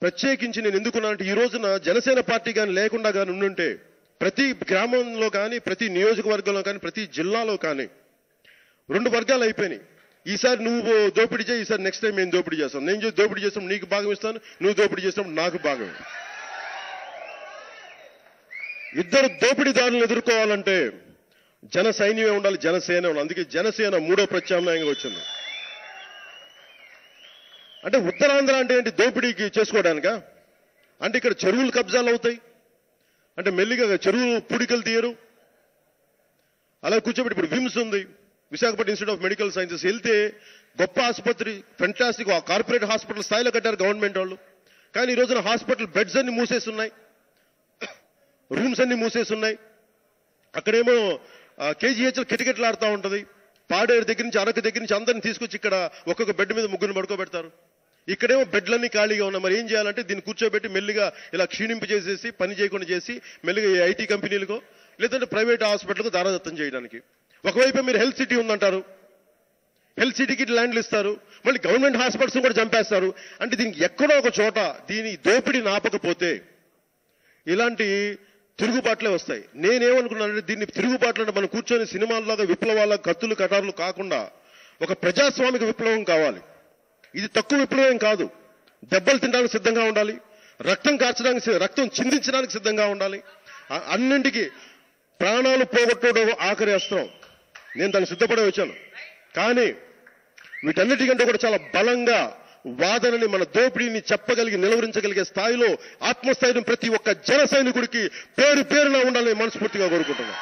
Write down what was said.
ప్రత్యేకించి నేను ఎందుకున్నానంటే ఈ రోజున జనసేన పార్టీ కానీ లేకుండా కానీ ఉండుంటే ప్రతి గ్రామంలో కానీ ప్రతి నియోజకవర్గంలో కానీ ప్రతి జిల్లాలో కానీ 2 వర్గాలు అయిపోయినాయి. ఈసారి నువ్వు దోపిడీ చేయి, ఈసారి నెక్స్ట్ టైం మేము దోపిడీ చేస్తాం. నేను దోపిడీ చేస్తాం నీకు భాగం ఇస్తాను, నువ్వు దోపిడీ చేస్తాం నాకు భాగం. ఇద్దరు దోపిడీదారులను ఎదుర్కోవాలంటే జన సైన్యమే ఉండాలి, జనసేన ఉండాలి. అందుకే జనసేన 3వ ప్రత్యామ్నాయంగా వచ్చింది. అంటే ఉత్తరాంధ్ర అంటే ఏంటి? దోపిడీకి చేసుకోవడానికా? అంటే ఇక్కడ చెరువులు కబ్జాలు అవుతాయి అంటే మెల్లిగా చెరువులు పూడికలు తీయరు. అలా కూర్చోబెట్టి ఇప్పుడు విమ్స్ ఉంది, Visakhapatnam institute of medical sciences. వెళ్తే గొప్ప ఆసుపత్రి, ఫెంటాస్టిక్ కార్పొరేట్ హాస్పిటల్ స్థాయిలో కట్టారు గవర్నమెంట్ వాళ్ళు. కానీ ఈ రోజున హాస్పిటల్ బెడ్స్ అన్ని మూసేస్తున్నాయి, రూమ్స్ అన్ని మూసేస్తున్నాయి. అక్కడేమో కేజీహెచ్లు కిటకిటలాడుతూ ఉంటుంది. పాడేరు దగ్గర నుంచి అరకు దగ్గర నుంచి అందరిని తీసుకొచ్చి ఇక్కడ ఒక్కొక్క బెడ్ మీద 3 పడుకోబెడతారు. ఇక్కడేమో బెడ్లన్నీ ఖాళీగా ఉన్నాయి. మరి ఏం చేయాలంటే దీన్ని కూర్చోబెట్టి మెల్లిగా ఇలా క్షీణింపు చేసేసి పని చేయకుండా చేసి మెల్లిగా ఐటీ కంపెనీలకు లేదంటే ప్రైవేట్ హాస్పిటల్కు దారాదత్తం చేయడానికి. ఒకవైపు మీరు హెల్త్ సిటీ ఉందంటారు, హెల్త్ సిటీకి ల్యాండ్లు ఇస్తారు, మళ్ళీ గవర్నమెంట్ హాస్పిటల్స్ కూడా చంపేస్తారు. అంటే దీనికి ఎక్కడో ఒక చోట దీని దోపిడీ నాపకపోతే ఇలాంటి తిరుగుబాట్లే వస్తాయి. నేనేమనుకున్నానంటే దీన్ని తిరుగుబాట్లు అంటే మనం కూర్చొని సినిమాల్లాగా విప్లవాల కత్తులు కటార్లు కాకుండా ఒక ప్రజాస్వామిక విప్లవం కావాలి. ఇది తక్కువ విప్లవం కాదు. దెబ్బలు తినడానికి సిద్ధంగా ఉండాలి, రక్తం కార్చడానికి, రక్తం చిందించడానికి సిద్ధంగా ఉండాలి. అన్నింటికి ప్రాణాలు పోగొట్టడం ఆఖరి అస్త్రం. నేను దాన్ని సిద్ధపడే వచ్చాను. కానీ వీటన్నిటికంటే కూడా చాలా బలంగా వాదనని, మన దోపిడీని చెప్పగలిగి నిలవరించగలిగే స్థాయిలో ఆత్మస్థైర్యం ప్రతి ఒక్క జన సైనికుడికి పేరు పేరున ఉండాలని మనస్ఫూర్తిగా కోరుకుంటున్నాను.